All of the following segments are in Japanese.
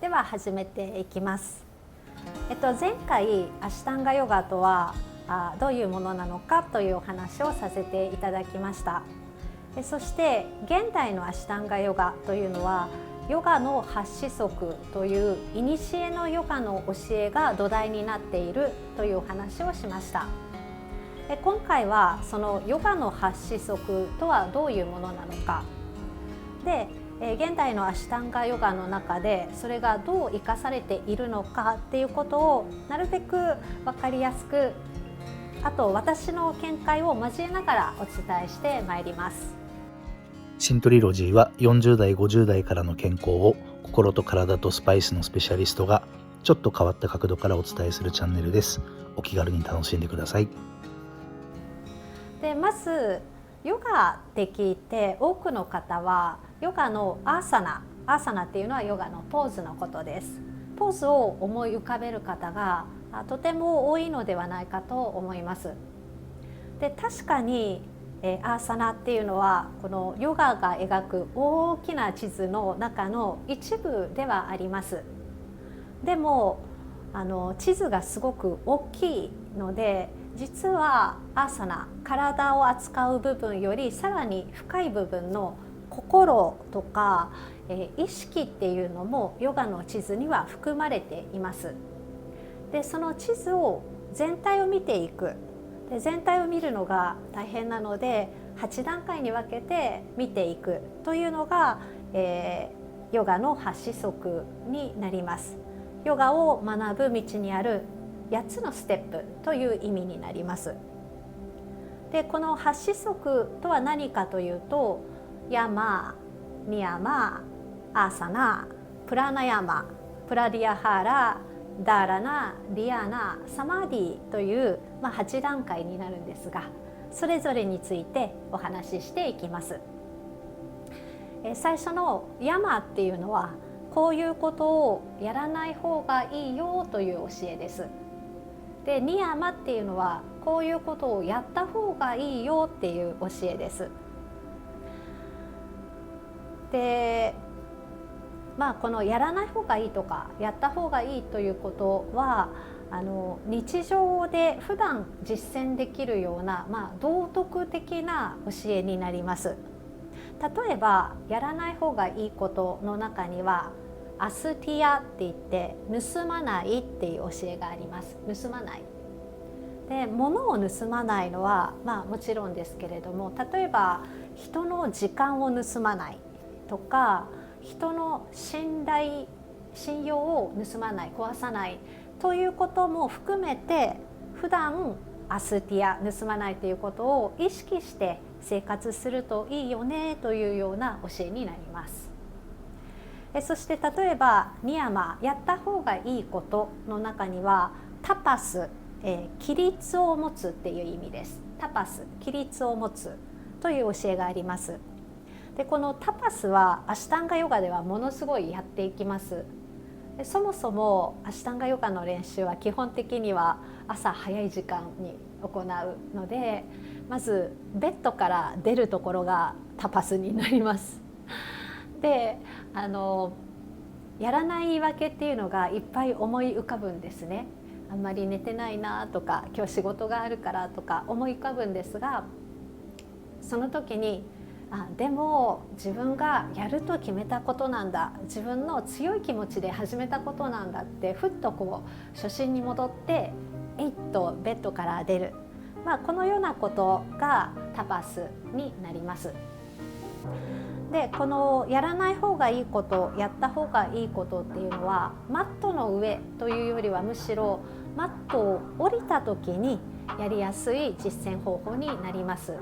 では始めていきます。前回アシュタンガヨガとはどういうものなのかというお話をさせていただきました。そして現代のアシュタンガヨガというのはヨガの8子則という古のヨガの教えが土台になっているというお話をしました。今回はそのヨガの8子則とはどういうものなのかで、現代のアシュタンガヨガの中でそれがどう生かされているのかっていうことをなるべく分かりやすく、あと私の見解を交えながらお伝えしてまいります。シントリロジーは40代50代からの健康を心と体とスパイスのスペシャリストがちょっと変わった角度からお伝えするチャンネルです。お気軽に楽しんでください。でまずヨガって聞いて多くの方はヨガのアーサナっていうのはヨガのポーズのことです。ポーズを思い浮かべる方がとても多いのではないかと思います。で確かにアーサナっていうのはこのヨガが描く大きな地図の中の一部ではあります。でも地図がすごく大きいので、実はアーサナ、体を扱う部分よりさらに深い部分の心とか意識っていうのもヨガの地図には含まれています。でその地図を全体を見ていく。で全体を見るのが大変なので8段階に分けて見ていくというのが、ヨガの8子則になります。ヨガを学ぶ道にある8つのステップという意味になります。でこの8子則とは何かというと、ヤマ、ニヤマ、アーサナ、プラナヤマ、プラディアハーラ、ダーラナ、ディアナ、サマディという、8段階になるんですが、それぞれについてお話ししていきます。最初のヤマっていうのはこういうことをやらない方がいいよという教えです。でニヤマっていうのはこういうことをやった方がいいよっていう教えです。でこのやらない方がいいとかやった方がいいということは日常で普段実践できるような、道徳的な教えになります。例えばやらない方がいいことの中にはアスティアって言って盗まないっていう教えがあります。盗まない。で物を盗まないのはもちろんですけれども、例えば人の時間を盗まないとか、人の信用を盗まない、壊さないということも含めて、普段アスティア、盗まないということを意識して生活するといいよねというような教えになります。そして例えばニヤマ、やった方がいいことの中にはタパス、規律を持つっていう意味です。タパス、規律を持つという教えがあります。でこのタパスはアシュタンガヨガではものすごいやっていきます。でそもそもアシュタンガヨガの練習は基本的には朝早い時間に行うので、まずベッドから出るところがタパスになります。でやらない言い訳っていうのがいっぱい思い浮かぶんですね。あんまり寝てないなとか、今日仕事があるからとか思い浮かぶんですが、その時にでも自分がやると決めたことなんだ、自分の強い気持ちで始めたことなんだってふっと初心に戻ってえいっとベッドから出る、このようなことがタパスになります。でこのやらない方がいいこと、やった方がいいことっていうのはマットの上というよりはむしろマットを降りた時にやりやすい実践方法になります。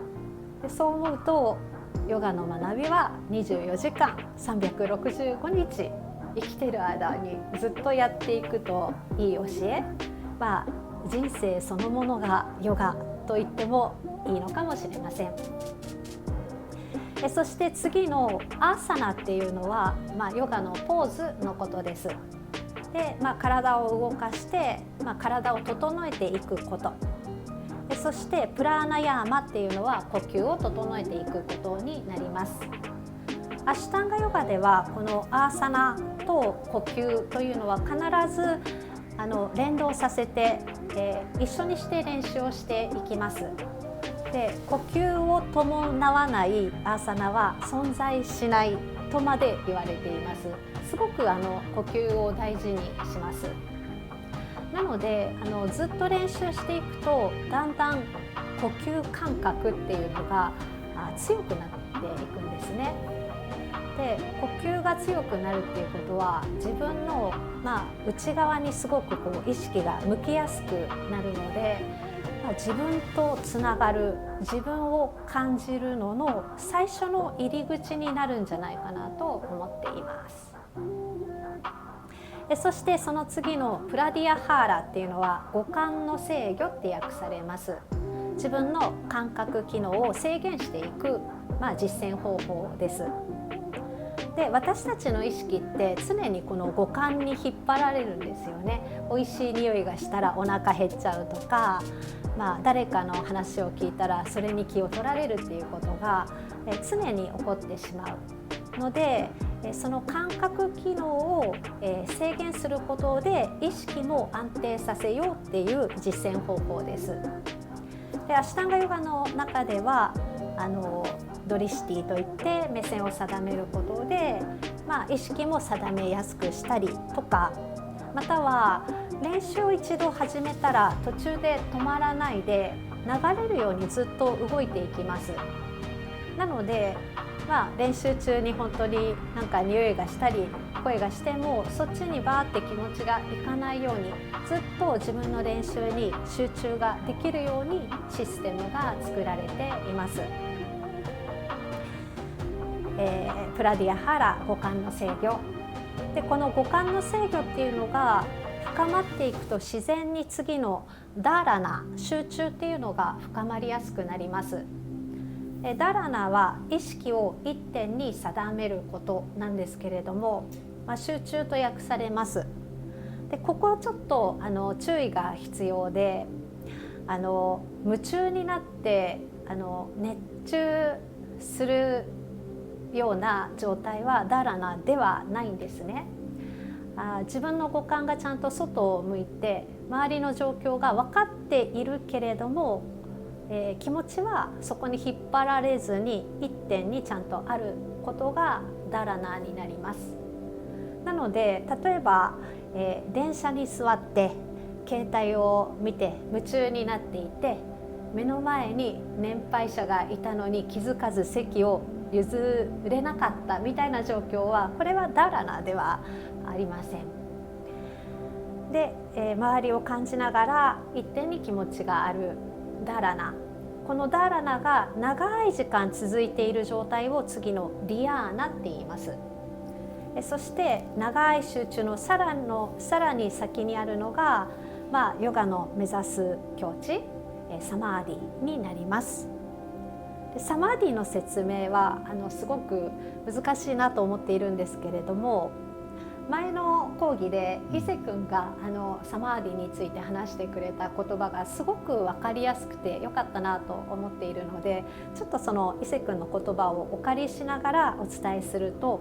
でそう思うとヨガの学びは24時間365日生きている間にずっとやっていくといい教え、人生そのものがヨガと言ってもいいのかもしれません。そして次のアーサナっていうのは、ヨガのポーズのことです。で、体を動かして、体を整えていくこと。そしてプラーナヤーマっていうのは呼吸を整えていくことになります。アシュタンガヨガではこのアーサナと呼吸というのは必ず連動させて、一緒にして練習をしていきます。で、呼吸を伴わないアーサナは存在しないとまで言われています。すごく呼吸を大事にします。なのでずっと練習していくとだんだん呼吸感覚っていうのが強くなっていくんですね。で、呼吸が強くなるっていうことは自分の、内側にすごく意識が向きやすくなるので、自分とつながる、自分を感じるのの最初の入り口になるんじゃないかなと思っています。そしてその次のプラディアハーラっていうのは五感の制御って訳されます。自分の感覚機能を制限していく、実践方法です。で、私たちの意識って常にこの五感に引っ張られるんですよね。美味しい匂いがしたらお腹減っちゃうとか、誰かの話を聞いたらそれに気を取られるっていうことが常に起こってしまうので、その感覚機能を制限することで意識も安定させようっていう実践方法です。で、アシュタンガヨガの中ではドリシティといって目線を定めることで、意識も定めやすくしたりとか、または練習を一度始めたら途中で止まらないで流れるようにずっと動いていきます。なので、練習中に本当になんか匂いがしたり声がしてもそっちにバーって気持ちがいかないように、ずっと自分の練習に集中ができるようにシステムが作られています。プラディアハラ、五感の制御で、この五感の制御っていうのが深まっていくと自然に次のダーラナ、集中っていうのが深まりやすくなります。ダラナは意識を一点に定めることなんですけれども、集中と訳されます。で、ここはちょっと注意が必要で、夢中になって熱中するような状態はダラナではないんですね。自分の五感がちゃんと外を向いて周りの状況が分かっているけれども、気持ちはそこに引っ張られずに一点にちゃんとあることがダラナになります。なので例えば、電車に座って携帯を見て夢中になっていて、目の前に年配者がいたのに気づかず席を譲れなかったみたいな状況は、これはダラナではありません。で、周りを感じながら一点に気持ちがあるダラナ、このダラナが長い時間続いている状態を次のディアーナって言います。そして長い集中のさらに先にあるのが、ヨガの目指す境地、サマーディになります。で、サマーディの説明はすごく難しいなと思っているんですけれども、前の講義で伊勢くんがサマーディについて話してくれた言葉がすごく分かりやすくてよかったなと思っているので、ちょっとその伊勢くんの言葉をお借りしながらお伝えすると、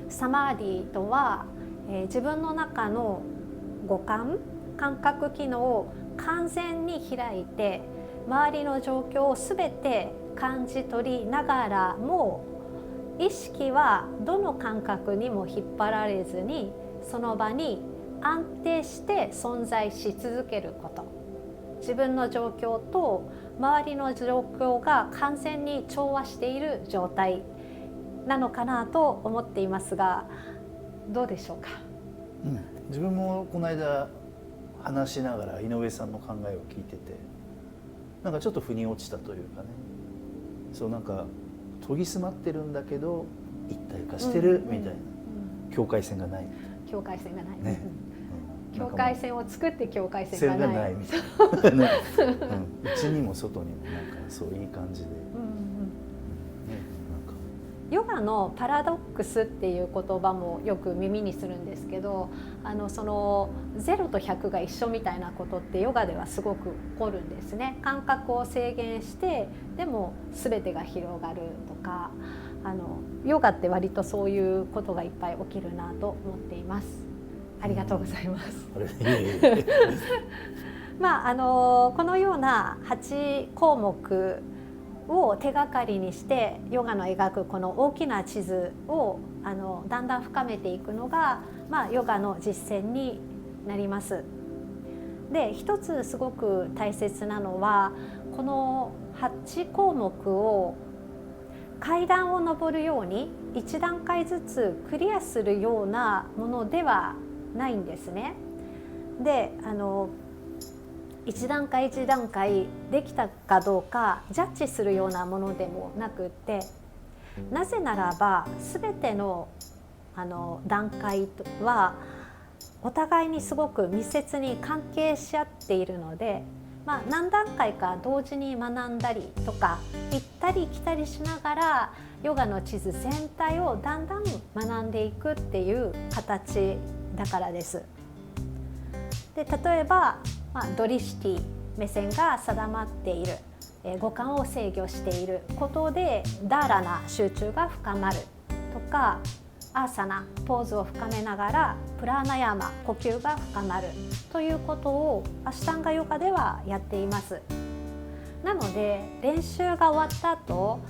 サマーディとは、自分の中の五感、感覚機能を完全に開いて周りの状況をすべて感じ取りながらも、意識はどの感覚にも引っ張られずにその場に安定して存在し続けること、自分の状況と周りの状況が完全に調和している状態なのかなと思っていますが、どうでしょうか。自分もこの間話しながら井上さんの考えを聞いてて、なんかちょっと腑に落ちたというかね、そうなんか研ぎ澄まってるんだけど一体化してるみたいな、境界線がない、境界線がない、ね、境界線を作って境界線がないみたいな、ね、うちにも外にもなんかそういい感じで、ヨガのパラドックスっていう言葉もよく耳にするんですけど、その0と100が一緒みたいなことってヨガではすごく起こるんですね。感覚を制限してでも全てが広がるとか、ヨガって割とそういうことがいっぱい起きるなと思っています。ありがとうございます。このような8項目を手がかりにしてヨガの描くこの大きな地図をだんだん深めていくのが、ヨガの実践になります。で、一つすごく大切なのはこの8項目を階段を上るように1段階ずつクリアするようなものではないんですね。で、一段階一段階できたかどうかジャッジするようなものでもなくって、なぜならば全ての段階はお互いにすごく密接に関係し合っているので、何段階か同時に学んだりとか行ったり来たりしながらヨガの地図全体をだんだん学んでいくっていう形だからです。で、例えば、ドリシティ、目線が定まっている、五感を制御していることでダーラナ、集中が深まるとか、アーサナ、ポーズを深めながらプラーナヤマ、呼吸が深まるということをアシュタンガヨガではやっています。なので練習が終わった後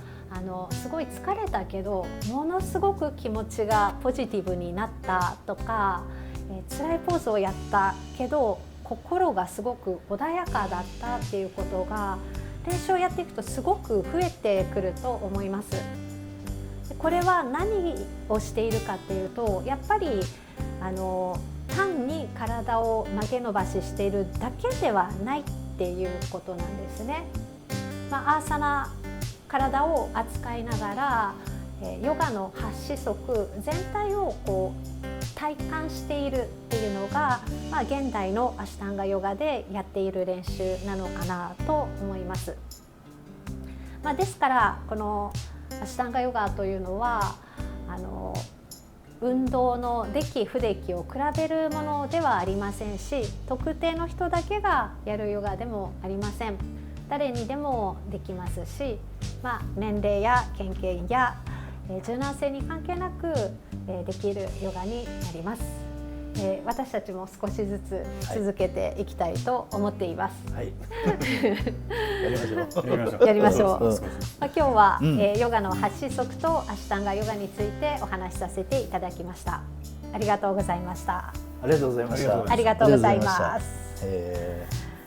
すごい疲れたけどものすごく気持ちがポジティブになったとか、辛いポーズをやったけど心がすごく穏やかだったっていうことが練習をやっていくとすごく増えてくると思います。これは何をしているかっていうと、やっぱり単に体を曲げ伸ばししているだけではないっていうことなんですね。アーサナ、体を扱いながらヨガの8子則全体を体感しているっていうのが、現代のアシュタンガヨガでやっている練習なのかなと思います。ですからこのアシュタンガヨガというのは運動の出来不出来を比べるものではありませんし、特定の人だけがやるヨガでもありません。誰にでもできますし、年齢や経験や柔軟性に関係なくできるヨガになります。私たちも少しずつ続けていきたいと思っています。はい、やりましょう。今日は、ヨガの8子則とアシュタンガヨガについてお話しさせていただきました。ありがとうございました。ありがとうございました。ありがとうございます。